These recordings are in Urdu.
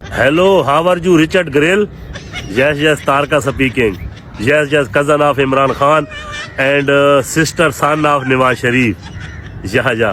Hello, how are you, Richard Grell? Yes, Tarka speaking. Yes, cousin of Imran Khan and sister son of Nawaz Sharif. Yeah.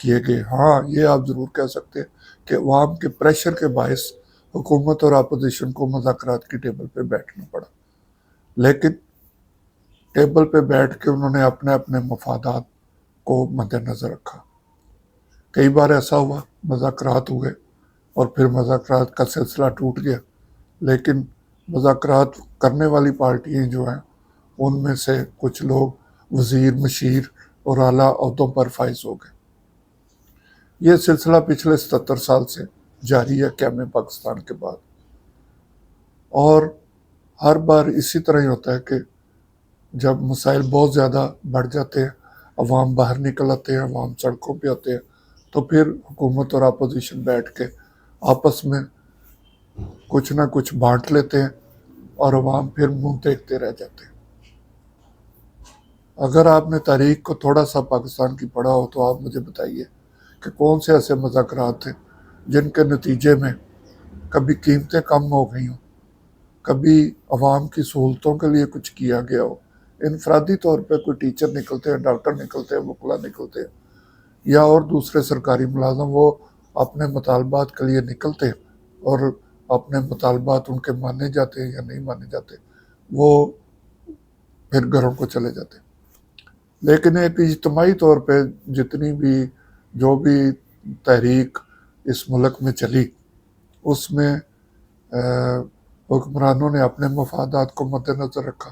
کیے گئے۔ ہاں یہ آپ ضرور کہہ سکتے ہیں کہ عوام کے پریشر کے باعث حکومت اور اپوزیشن کو مذاکرات کی ٹیبل پہ بیٹھنا پڑا، لیکن ٹیبل پہ بیٹھ کے انہوں نے اپنے اپنے مفادات کو مد نظر رکھا۔ کئی بار ایسا ہوا مذاکرات ہوئے اور پھر مذاکرات کا سلسلہ ٹوٹ گیا، لیکن مذاکرات کرنے والی پارٹیاں جو ہیں ان میں سے کچھ لوگ وزیر، مشیر اور اعلیٰ عہدوں پر فائز ہو گئے۔ یہ سلسلہ پچھلے 77 سال سے جاری ہے قیام پاکستان کے بعد، اور ہر بار اسی طرح ہی ہوتا ہے کہ جب مسائل بہت زیادہ بڑھ جاتے ہیں، عوام باہر نکل آتے ہیں، عوام سڑکوں پہ آتے ہیں، تو پھر حکومت اور اپوزیشن بیٹھ کے آپس میں کچھ نہ کچھ بانٹ لیتے ہیں اور عوام پھر منہ دیکھتے رہ جاتے ہیں۔ اگر آپ نے تاریخ کو تھوڑا سا پاکستان کی پڑھا ہو تو آپ مجھے بتائیے کہ کون سے ایسے مذاکرات تھے جن کے نتیجے میں کبھی قیمتیں کم ہو گئی ہوں، کبھی عوام کی سہولتوں کے لیے کچھ کیا گیا ہو۔ انفرادی طور پہ کوئی ٹیچر نکلتے ہیں، ڈاکٹر نکلتے ہیں، وکلا نکلتے ہیں، یا اور دوسرے سرکاری ملازم، وہ اپنے مطالبات کے لیے نکلتے ہیں اور اپنے مطالبات ان کے مانے جاتے ہیں یا نہیں مانے جاتے، وہ پھر گھروں کو چلے جاتے ہیں۔ لیکن ایک اجتماعی طور پہ جتنی بھی جو بھی تحریک اس ملک میں چلی، اس میں حکمرانوں نے اپنے مفادات کو مد نظر رکھا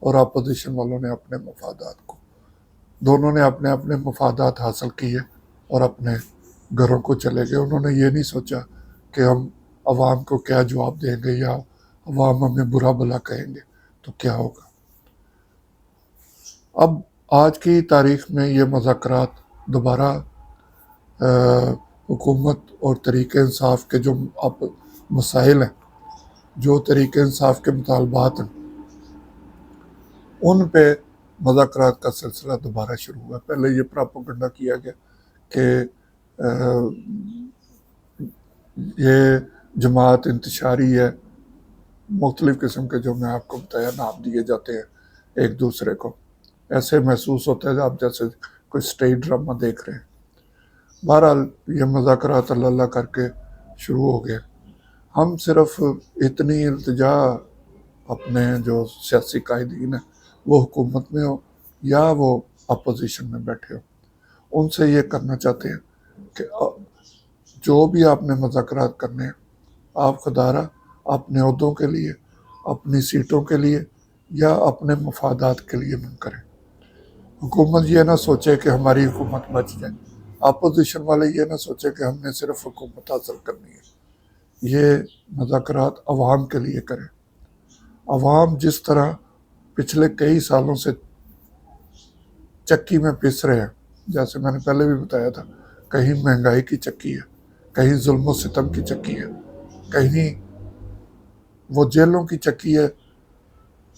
اور اپوزیشن والوں نے اپنے مفادات کو، دونوں نے اپنے اپنے مفادات حاصل کیے اور اپنے گھروں کو چلے گئے۔ انہوں نے یہ نہیں سوچا کہ ہم عوام کو کیا جواب دیں گے یا عوام ہمیں برا بھلا کہیں گے تو کیا ہوگا۔ اب آج کی تاریخ میں یہ مذاکرات دوبارہ حکومت اور طریق انصاف کے جو مسائل ہیں، جو طریق انصاف کے مطالبات ہیں، ان پہ مذاکرات کا سلسلہ دوبارہ شروع ہوا۔ پہلے یہ پراپوگنڈا کیا گیا کہ یہ جماعت انتشاری ہے، مختلف قسم کے جو میں آپ کو بتایا نام دیے جاتے ہیں ایک دوسرے کو، ایسے محسوس ہوتا ہے آپ جیسے کوئی اسٹیج ڈرامہ دیکھ رہے ہیں۔ بہرحال یہ مذاکرات اللہ اللہ کر کے شروع ہو گئے۔ ہم صرف اتنی التجا اپنے جو سیاسی قائدین ہیں، وہ حکومت میں ہو یا وہ اپوزیشن میں بیٹھے ہو، ان سے یہ کرنا چاہتے ہیں کہ جو بھی آپ نے مذاکرات کرنے ہیں، آپ خدارہ اپنے عہدوں کے لیے، اپنی سیٹوں کے لیے یا اپنے مفادات کے لیے نہ کریں۔ حکومت یہ نہ سوچے کہ ہماری حکومت بچ جائے، اپوزیشن والے یہ نہ سوچے کہ ہم نے صرف حکومت حاصل کرنی ہے۔ یہ مذاکرات عوام کے لیے کریں۔ عوام جس طرح پچھلے کئی سالوں سے چکی میں پس رہے ہیں، جیسے میں نے پہلے بھی بتایا تھا، کہیں مہنگائی کی چکی ہے، کہیں ظلم و ستم کی چکی ہے، کہیں وہ جیلوں کی چکی ہے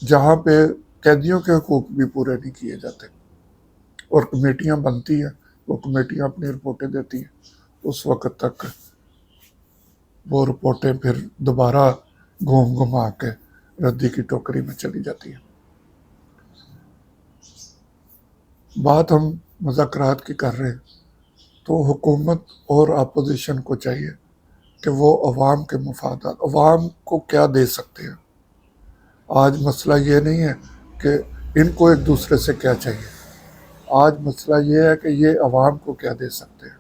جہاں پہ قیدیوں کے حقوق بھی پورے نہیں کیے جاتے، اور کمیٹیاں بنتی ہیں، وہ کمیٹیاں اپنی رپورٹیں دیتی ہیں، اس وقت تک وہ رپورٹیں پھر دوبارہ گھوم گھما کے ردی کی ٹوکری میں چلی جاتی ہیں۔ بات ہم مذاکرات کی کر رہے ہیں تو حکومت اور اپوزیشن کو چاہیے کہ وہ عوام کے مفادات، عوام کو کیا دے سکتے ہیں۔ آج مسئلہ یہ نہیں ہے کہ ان کو ایک دوسرے سے کیا چاہیے، آج مسئلہ یہ ہے کہ یہ عوام کو کیا دے سکتے ہیں،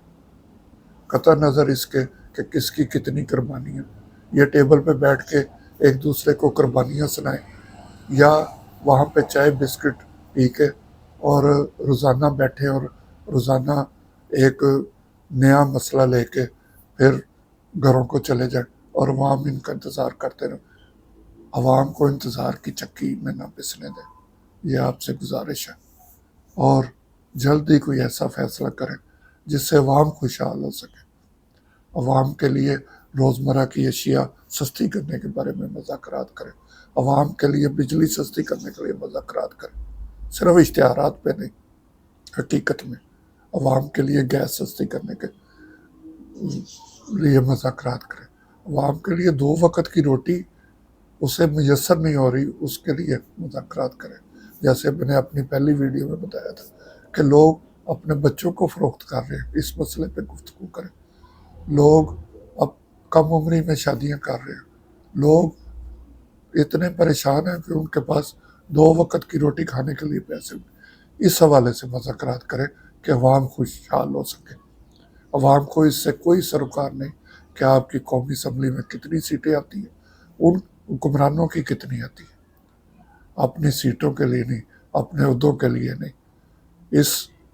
قطع نظر اس کے کہ کس کی کتنی قربانی ہے۔ یہ ٹیبل پہ بیٹھ کے ایک دوسرے کو قربانیاں سنائیں یا وہاں پہ چائے بسکٹ پی کے اور روزانہ بیٹھے اور روزانہ ایک نیا مسئلہ لے کے پھر گھروں کو چلے جائیں اور عوام ان کا انتظار کرتے رہیں۔ عوام کو انتظار کی چکی میں نہ پسنے دیں، یہ آپ سے گزارش ہے، اور جلد ہی کوئی ایسا فیصلہ کریں جس سے عوام خوشحال ہو سکے۔ عوام کے لیے روزمرہ کی اشیاء سستی کرنے کے بارے میں مذاکرات کریں، عوام کے لیے بجلی سستی کرنے کے لیے مذاکرات کریں، صرف اشتہارات پہ نہیں، حقیقت میں عوام کے لیے گیس سستی کرنے کے لیے مذاکرات کریں، عوام کے لیے 2 وقت کی روٹی اسے میسر نہیں ہو رہی، اس کے لیے مذاکرات کریں۔ جیسے میں نے اپنی پہلی ویڈیو میں بتایا تھا کہ لوگ اپنے بچوں کو فروخت کر رہے ہیں، اس مسئلے پہ گفتگو کریں۔ لوگ اب کم عمری میں شادیاں کر رہے ہیں، لوگ اتنے پریشان ہیں کہ ان کے پاس 2 وقت کی روٹی کھانے کے لیے پیسے نہیں۔ اس حوالے سے مذاکرات کریں کہ عوام خوشحال ہو سکے۔ عوام کو اس سے کوئی سروکار نہیں کہ آپ کی قومی اسمبلی میں کتنی سیٹیں آتی ہیں، ان حکمرانوں کی کتنی آتی ہیں، اپنی سیٹوں کے لیے نہیں، اپنے عہدوں کے لیے نہیں۔ اس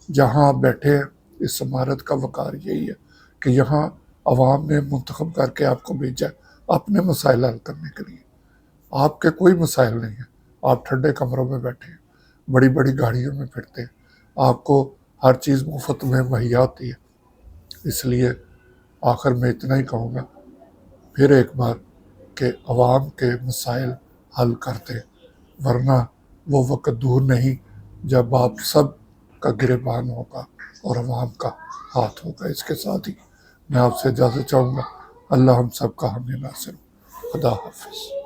جہاں آپ بیٹھے ہیں، اس عمارت کا وقار یہی ہے کہ یہاں عوام نے منتخب کر کے آپ کو بھیجا ہے اپنے مسائل حل کرنے کے لیے۔ آپ کے کوئی مسائل نہیں ہیں، آپ ٹھنڈے کمروں میں بیٹھے ہیں، بڑی بڑی گاڑیوں میں پھرتے ہیں، آپ کو ہر چیز مفت میں مہیا ہوتی ہے۔ اس لیے آخر میں اتنا ہی کہوں گا پھر ایک بار کہ عوام کے مسائل حل کرتے، ورنہ وہ وقت دور نہیں جب آپ سب کا گریبان ہوگا اور عوام کا ہاتھ ہوگا۔ اس کے ساتھ ہی میں آپ سے اجازت چاہوں گا۔ اللہ ہم سب کا حامی ناصر۔ خدا حافظ۔